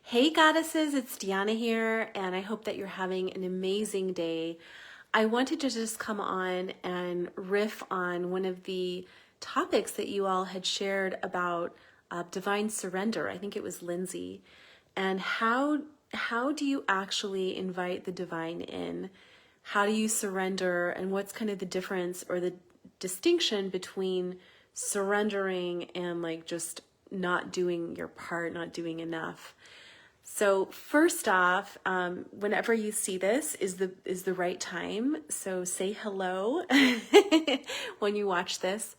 Hey goddesses, it's Deanna here, and I hope that you're having an amazing day. I wanted to just come on and riff on one of the topics that you all had shared about divine surrender. I think it was Lindsay, and how do you actually invite the divine in? How do you surrender, and what's kind of the difference or the distinction between surrendering and like just not doing your part, not doing enough? So first off, whenever you see this is the right time. So say hello when you watch this.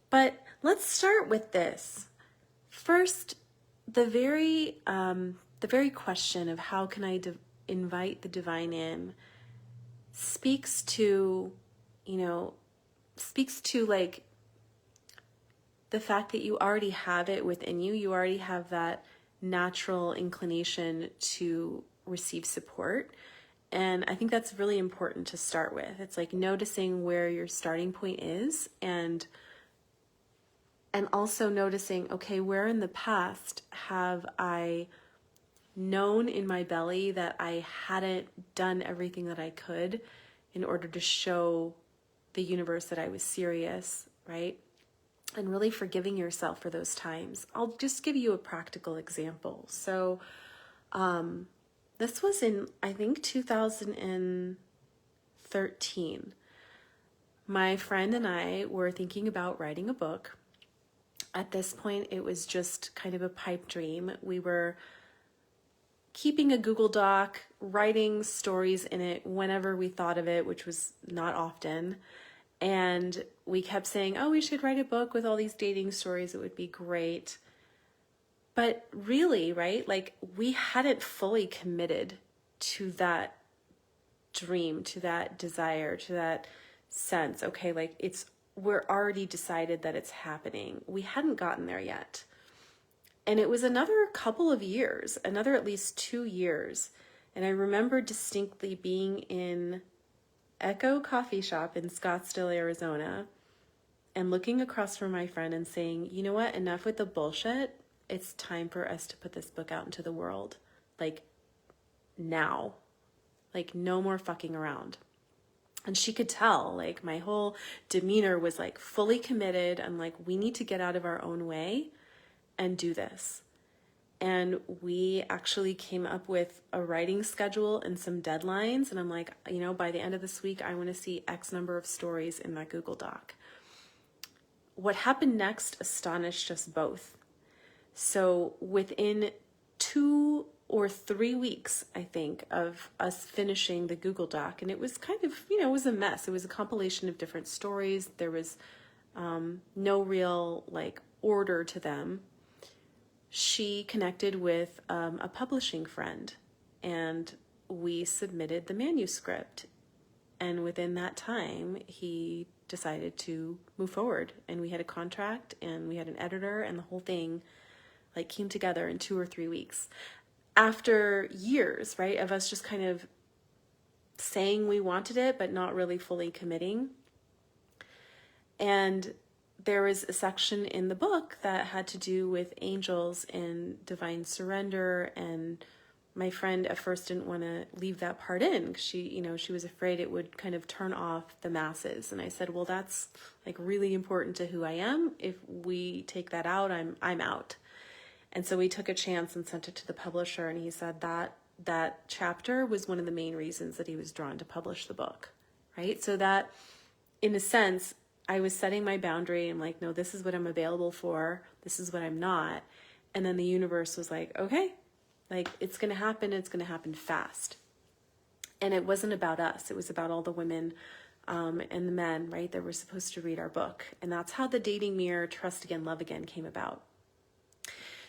But let's start with this. First, the very question of how can I invite the divine in speaks to, speaks to like the fact that you already have it within you. You already have that natural inclination to receive support. And I think that's really important to start with. It's like noticing where your starting point is and also noticing, okay, where in the past have I known in my belly that I hadn't done everything that I could in order to show the universe that I was serious, right? And really forgiving yourself for those times. I'll just give you a practical example. So this was in, I think, 2013. My friend and I were thinking about writing a book. At this point, it was just kind of a pipe dream. We were keeping a Google Doc, writing stories in it whenever we thought of it, which was not often. And we kept saying, oh, we should write a book with all these dating stories. It would be great. But really, right? Like we hadn't fully committed to that dream, to that desire, to that sense. Okay, like we're already decided that it's happening. We hadn't gotten there yet. And it was another couple of years, another at least 2 years. And I remember distinctly being in Echo Coffee Shop in Scottsdale, Arizona, and looking across from my friend and saying, you know what, enough with the bullshit. It's time for us to put this book out into the world. Like now. Like no more fucking around. And she could tell, like my whole demeanor was like fully committed. I'm like, we need to get out of our own way and do this. And we actually came up with a writing schedule and some deadlines. And I'm like, by the end of this week, I want to see X number of stories in that Google Doc. What happened next astonished us both. So within 2 or 3 weeks, I think, of us finishing the Google Doc, and it was kind of, it was a mess. It was a compilation of different stories. There was no real order to them. She connected with a publishing friend, and we submitted the manuscript. And within that time, he decided to move forward. And we had a contract, and we had an editor, and the whole thing came together in 2 or 3 weeks. After years, right, of us just kind of saying we wanted it, but not really fully committing. And there was a section in the book that had to do with angels and divine surrender. And my friend at first didn't want to leave that part in because she was afraid it would kind of turn off the masses. And I said, well, that's really important to who I am. If we take that out, I'm out. And so we took a chance and sent it to the publisher. And he said that chapter was one of the main reasons that he was drawn to publish the book, right? So that, in a sense, I was setting my boundary. I'm like, no, this is what I'm available for. This is what I'm not. And then the universe was like, okay, it's going to happen. It's going to happen fast. And it wasn't about us. It was about all the women and the men, right, that were supposed to read our book. And that's how the Dating Mirror Trust Again, Love Again came about.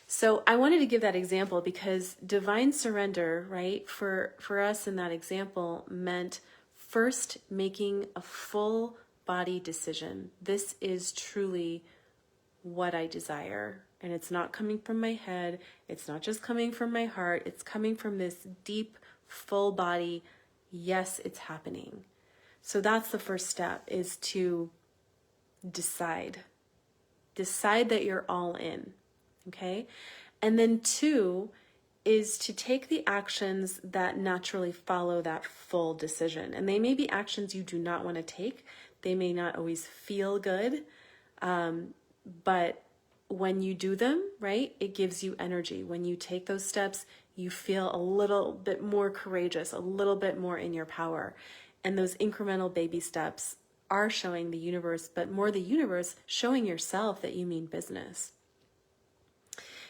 So I wanted to give that example because divine surrender, right, for us in that example meant first making a full body decision. This is truly what I desire. And it's not coming from my head. It's not just coming from my heart. It's coming from this deep, full body. Yes, it's happening. So that's the first step, is to decide. Decide that you're all in. Okay? And then 2, is to take the actions that naturally follow that full decision. And they may be actions you do not want to take. They may not always feel good, but when you do them, right, it gives you energy. When you take those steps, you feel a little bit more courageous, a little bit more in your power. And those incremental baby steps are showing the universe, but more the universe showing yourself that you mean business.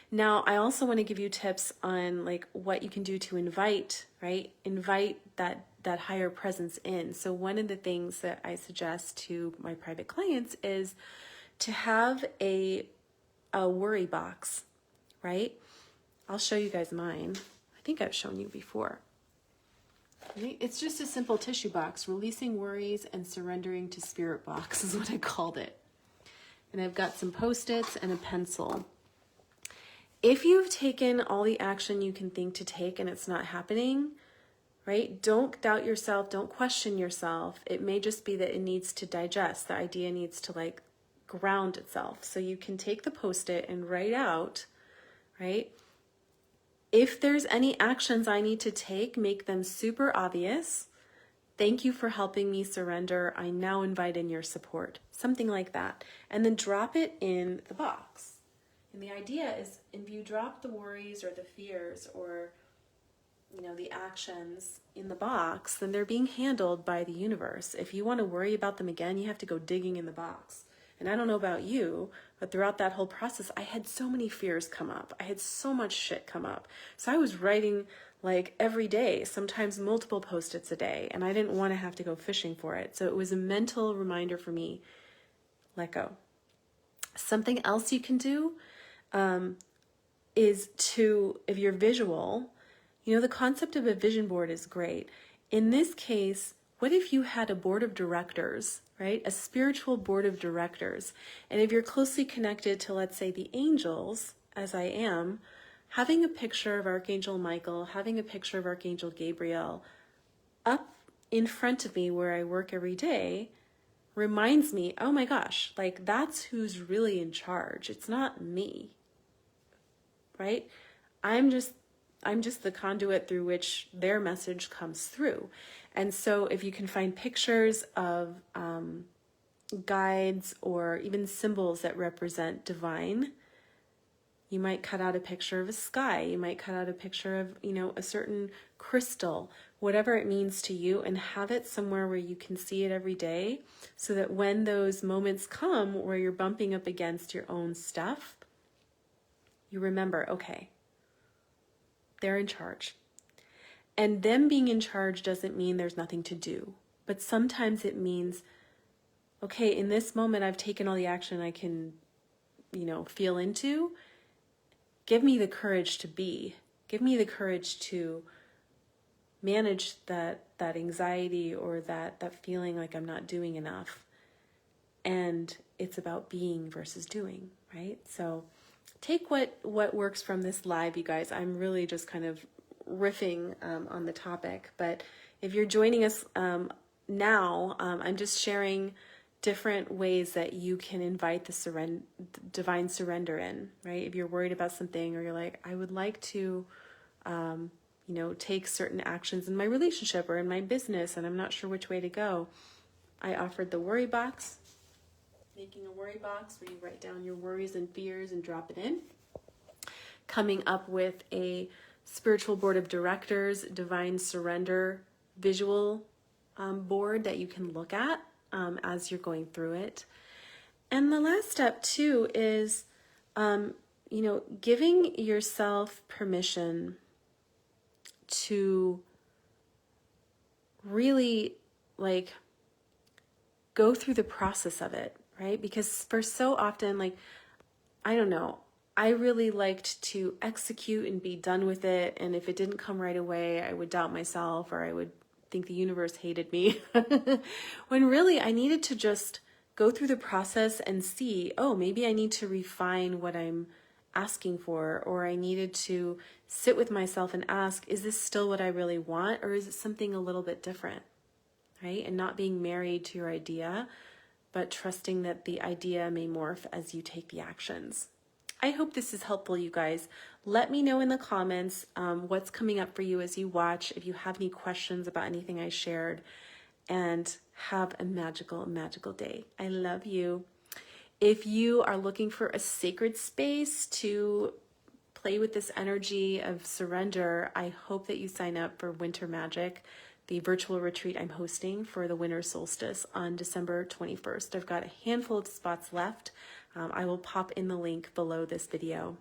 Now, I also want to give you tips on like what you can do to invite, right? Invite that higher presence in. So one of the things that I suggest to my private clients is to have a worry box, right? I'll show you guys mine. I think I've shown you before. It's just a simple tissue box, releasing worries and surrendering to spirit box is what I called it. And I've got some Post-its and a pencil. If you've taken all the action you can think to take and it's not happening, right? Don't doubt yourself. Don't question yourself. It may just be that it needs to digest. The idea needs to like ground itself. So you can take the Post-it and write out, right? If there's any actions I need to take, make them super obvious. Thank you for helping me surrender. I now invite in your support. Something like that. And then drop it in the box. And the idea is if you drop the worries or the fears or, the actions in the box, then they're being handled by the universe. If you want to worry about them again, you have to go digging in the box. And I don't know about you, but throughout that whole process, I had so many fears come up. I had so much shit come up. So I was writing like every day, sometimes multiple Post-its a day, and I didn't want to have to go fishing for it. So it was a mental reminder for me, let go. Something else you can do is to, if you're visual, the concept of a vision board is great. In this case, what if you had a board of directors, right? A spiritual board of directors. And if you're closely connected to, let's say, the angels, as I am, having a picture of Archangel Michael, having a picture of Archangel Gabriel up in front of me where I work every day reminds me, oh my gosh, like that's who's really in charge. It's not me, right? I'm just the conduit through which their message comes through. And so if you can find pictures of guides or even symbols that represent divine, you might cut out a picture of a sky. You might cut out a picture of, a certain crystal, whatever it means to you, and have it somewhere where you can see it every day so that when those moments come where you're bumping up against your own stuff, you remember, okay, they're in charge. And them being in charge doesn't mean there's nothing to do. But sometimes it means, okay, in this moment, I've taken all the action I can, feel into. Give me the courage to be. Give me the courage to manage that anxiety or that feeling like I'm not doing enough. And it's about being versus doing, right? So take what works from this live, you guys. I'm really just kind of riffing on the topic, but if you're joining us now, I'm just sharing different ways that you can invite the divine surrender in, right? If you're worried about something or you're like, I would like to, take certain actions in my relationship or in my business and I'm not sure which way to go, I offered the worry box, making a worry box where you write down your worries and fears and drop it in. Coming up with a spiritual board of directors, divine surrender visual board that you can look at as you're going through it. And the last step too is, giving yourself permission to really go through the process of it, right? Because for so often, I don't know, I really liked to execute and be done with it. And if it didn't come right away, I would doubt myself or I would think the universe hated me. When really I needed to just go through the process and see, oh, maybe I need to refine what I'm asking for, or I needed to sit with myself and ask, is this still what I really want? Or is it something a little bit different, right? And not being married to your idea, but trusting that the idea may morph as you take the actions. I hope this is helpful, you guys. Let me know in the comments what's coming up for you as you watch, if you have any questions about anything I shared, and have a magical, magical day. I love you. If you are looking for a sacred space to play with this energy of surrender, I hope that you sign up for Winter Magic, the virtual retreat I'm hosting for the winter solstice on December 21st. I've got a handful of spots left. I will pop in the link below this video.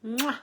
Mwah!